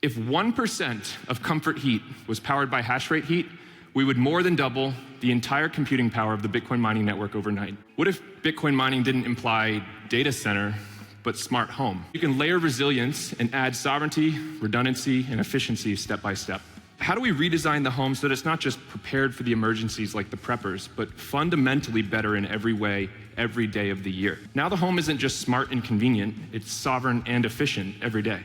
If 1% of comfort heat was powered by hash rate heat, we would more than double the entire computing power of the Bitcoin mining network overnight. What if Bitcoin mining didn't imply data center, but smart home? You can layer resilience and add sovereignty, redundancy, and efficiency step by step. How do we redesign the home so that it's not just prepared for the emergencies like the preppers, but fundamentally better in every way, every day of the year? Now the home isn't just smart and convenient, it's sovereign and efficient every day.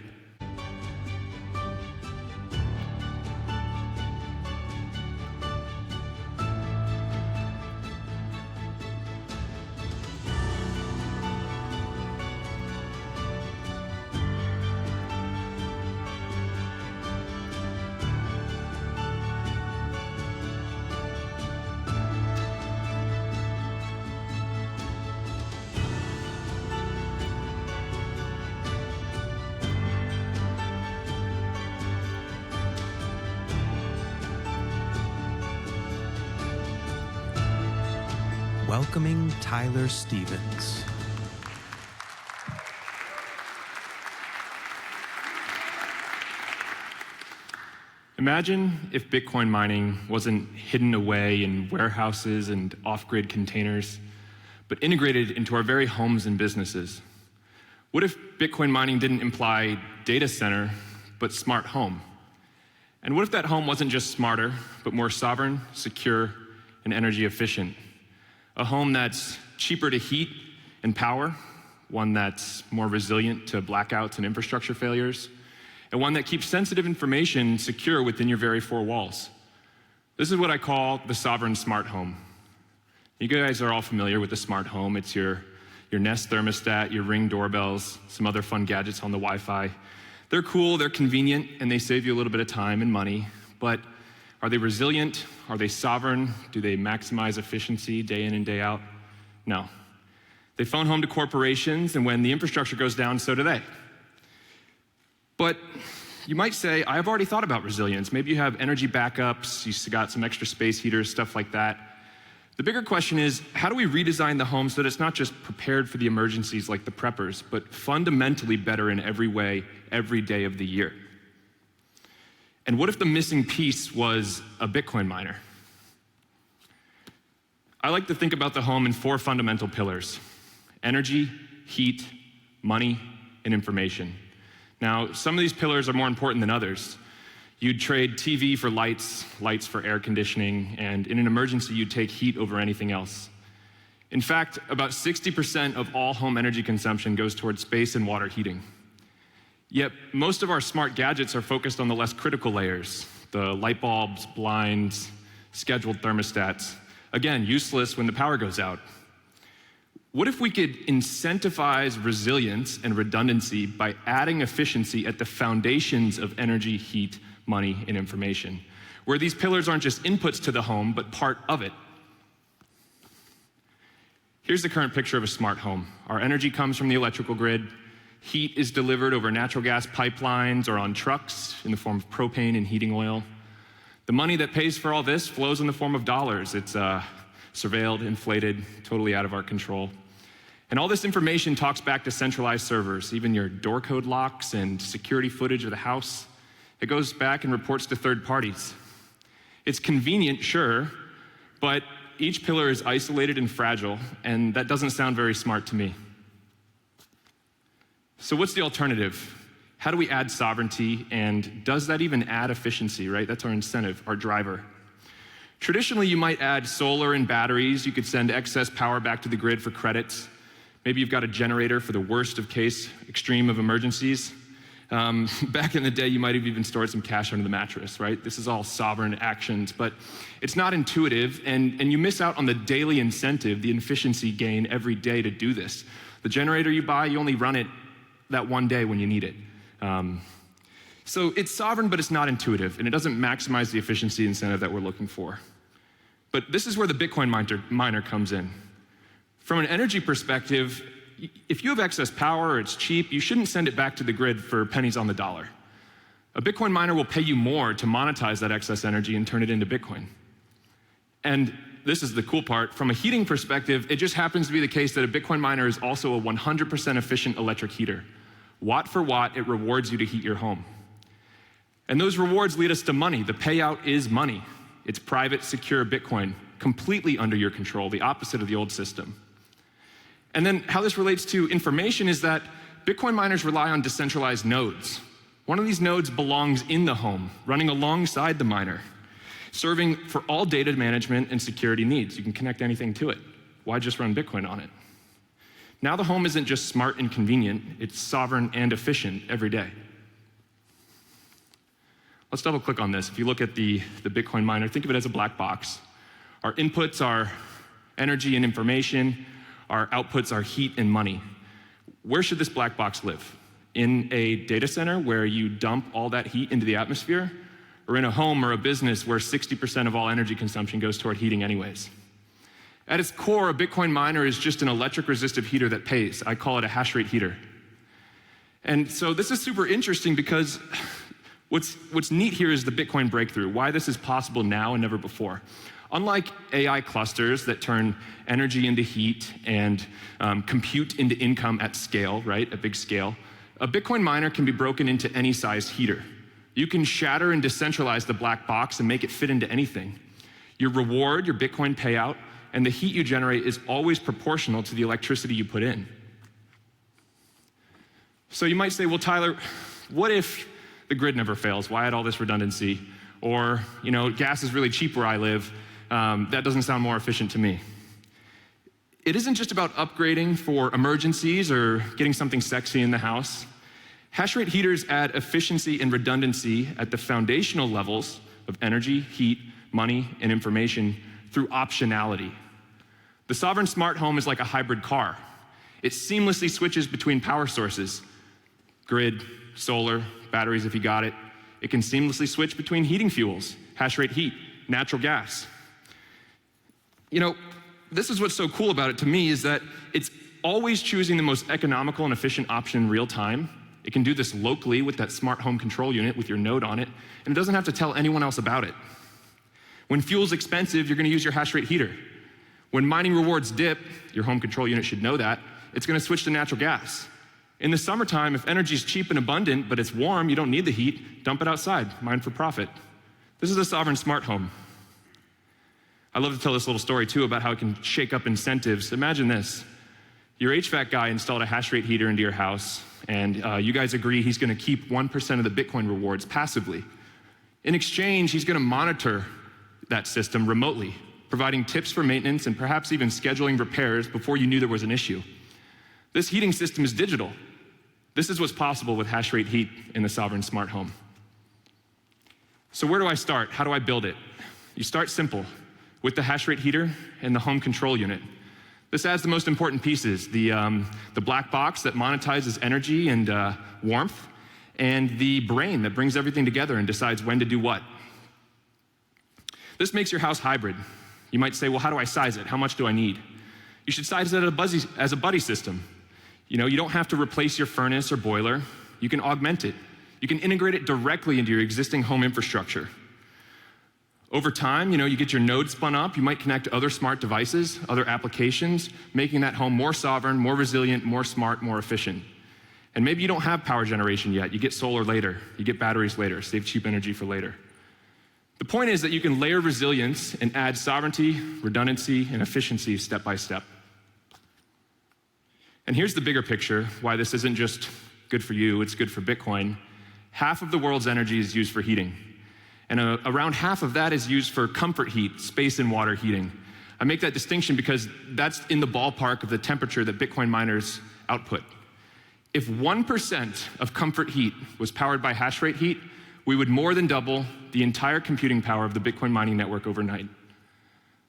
Welcoming Tyler Stevens. Imagine if Bitcoin mining wasn't hidden away in warehouses and off-grid containers, but integrated into our very homes and businesses. What if Bitcoin mining didn't imply data center, but smart home? And what if that home wasn't just smarter, but more sovereign, secure, and energy efficient? A home that's cheaper to heat and power, one that's more resilient to blackouts and infrastructure failures, and one that keeps sensitive information secure within your very four walls. This is what I call the sovereign smart home. You guys are all familiar with the smart home. It's your Nest thermostat, your Ring doorbells, some other fun gadgets on the Wi-Fi. They're cool, they're convenient, and they save you a little bit of time and money, but are they resilient? Are they sovereign? Do they maximize efficiency day in and day out? No. They phone home to corporations, and when the infrastructure goes down, so do they. But you might say, I've already thought about resilience. Maybe you have energy backups, you got some extra space heaters, stuff like that. The bigger question is, how do we redesign the home so that it's not just prepared for the emergencies like the preppers, but fundamentally better in every way, every day of the year? And what if the missing piece was a Bitcoin miner? I like to think about the home in four fundamental pillars: energy, heat, money, and information. Now, some of these pillars are more important than others. You'd trade TV for lights, lights for air conditioning, and in an emergency, you'd take heat over anything else. In fact, about 60% of all home energy consumption goes towards space and water heating. Yet most of our smart gadgets are focused on the less critical layers, the light bulbs, blinds, scheduled thermostats. Again, useless when the power goes out. What if we could incentivize resilience and redundancy by adding efficiency at the foundations of energy, heat, money, and information, where these pillars aren't just inputs to the home, but part of it? Here's the current picture of a smart home. Our energy comes from the electrical grid. Heat is delivered over natural gas pipelines or on trucks in the form of propane and heating oil. The money that pays for all this flows in the form of dollars. It's surveilled, inflated, totally out of our control. And all this information talks back to centralized servers, even your door code locks and security footage of the house. It goes back and reports to third parties. It's convenient, sure, but each pillar is isolated and fragile, and that doesn't sound very smart to me. So what's the alternative? How do we add sovereignty, and does that even add efficiency, right? That's our incentive, our driver. Traditionally, you might add solar and batteries. You could send excess power back to the grid for credits. Maybe you've got a generator for the worst of case, extreme of emergencies. Back in the day, you might have even stored some cash under the mattress, right? This is all sovereign actions, but it's not intuitive, and you miss out on the daily incentive, the efficiency gain every day to do this. The generator you buy, you only run it that one day when you need it. So it's sovereign, but it's not intuitive, and it doesn't maximize the efficiency incentive that we're looking for. But this is where the Bitcoin miner comes in. From an energy perspective, if you have excess power or it's cheap, you shouldn't send it back to the grid for pennies on the dollar. A Bitcoin miner will pay you more to monetize that excess energy and turn it into Bitcoin. And this is the cool part. From a heating perspective, it just happens to be the case that a Bitcoin miner is also a 100% efficient electric heater. Watt for watt, it rewards you to heat your home. And those rewards lead us to money. The payout is money. It's private, secure Bitcoin, completely under your control, the opposite of the old system. And then how this relates to information is that Bitcoin miners rely on decentralized nodes. One of these nodes belongs in the home, running alongside the miner, serving for all data management and security needs. You can connect anything to it. Why just run Bitcoin on it? Now the home isn't just smart and convenient, it's sovereign and efficient every day. Let's double click on this. If you look at the Bitcoin miner, think of it as a black box. Our inputs are energy and information. Our outputs are heat and money. Where should this black box live? In a data center where you dump all that heat into the atmosphere? Or in a home or a business where 60% of all energy consumption goes toward heating anyways? At its core, a Bitcoin miner is just an electric resistive heater that pays. I call it a hash rate heater. And so this is super interesting because what's neat here is the Bitcoin breakthrough, why this is possible now and never before. Unlike AI clusters that turn energy into heat and compute into income at scale, right, at big scale, a Bitcoin miner can be broken into any size heater. You can shatter and decentralize the black box and make it fit into anything. Your reward, your Bitcoin payout, and the heat you generate is always proportional to the electricity you put in. So you might say, well, Tyler, what if the grid never fails? Why add all this redundancy? Or, gas is really cheap where I live. That doesn't sound more efficient to me. It isn't just about upgrading for emergencies or getting something sexy in the house. Hash rate heaters add efficiency and redundancy at the foundational levels of energy, heat, money, and information through optionality. The sovereign smart home is like a hybrid car. It seamlessly switches between power sources, grid, solar, batteries if you got it. It can seamlessly switch between heating fuels, hash rate heat, natural gas. This is what's so cool about it to me is that it's always choosing the most economical and efficient option in real time. It can do this locally with that smart home control unit with your node on it, and it doesn't have to tell anyone else about it. When fuel's expensive, you're gonna use your hash rate heater. When mining rewards dip, your home control unit should know that, it's gonna switch to natural gas. In the summertime, if energy's cheap and abundant, but it's warm, you don't need the heat, dump it outside, mine for profit. This is a sovereign smart home. I love to tell this little story too about how it can shake up incentives. Imagine this. Your HVAC guy installed a hash rate heater into your house, and you guys agree he's gonna keep 1% of the Bitcoin rewards passively. In exchange, he's gonna monitor that system remotely, providing tips for maintenance and perhaps even scheduling repairs before you knew there was an issue. This heating system is digital. This is what's possible with hash rate heat in the sovereign smart home. So where do I start? How do I build it? You start simple, with the hash rate heater and the home control unit. This adds the most important pieces, the black box that monetizes energy and warmth, and the brain that brings everything together and decides when to do what. This makes your house hybrid. You might say, well, how do I size it? How much do I need? You should size it as a buddy system. You don't have to replace your furnace or boiler. You can augment it. You can integrate it directly into your existing home infrastructure. Over time, you get your node spun up, you might connect to other smart devices, other applications, making that home more sovereign, more resilient, more smart, more efficient. And maybe you don't have power generation yet. You get solar later. You get batteries later. Save cheap energy for later. The point is that you can layer resilience and add sovereignty, redundancy, and efficiency step by step. And here's the bigger picture, why this isn't just good for you, it's good for Bitcoin. Half of the world's energy is used for heating. And around half of that is used for comfort heat, space and water heating. I make that distinction because that's in the ballpark of the temperature that Bitcoin miners output. If 1% of comfort heat was powered by hash rate heat, we would more than double the entire computing power of the Bitcoin mining network overnight.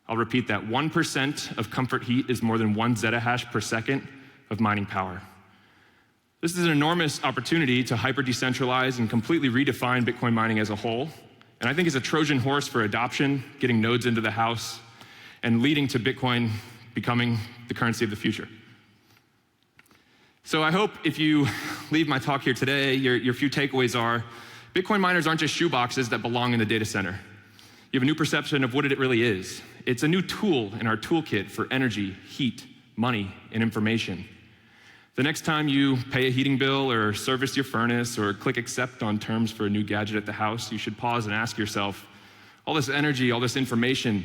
I'll repeat that, 1% of comfort heat is more than 1 zettahash per second of mining power. This is an enormous opportunity to hyper-decentralize and completely redefine Bitcoin mining as a whole. And I think it's a Trojan horse for adoption, getting nodes into the house, and leading to Bitcoin becoming the currency of the future. So I hope if you leave my talk here today, your few takeaways are, Bitcoin miners aren't just shoeboxes that belong in the data center. You have a new perception of what it really is. It's a new tool in our toolkit for energy, heat, money, and information. The next time you pay a heating bill or service your furnace or click accept on terms for a new gadget at the house, you should pause and ask yourself, all this energy, all this information,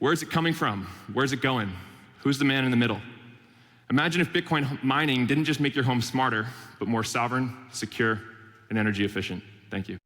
where's it coming from? Where's it going? Who's the man in the middle? Imagine if Bitcoin mining didn't just make your home smarter, but more sovereign, secure, and energy efficient. Thank you.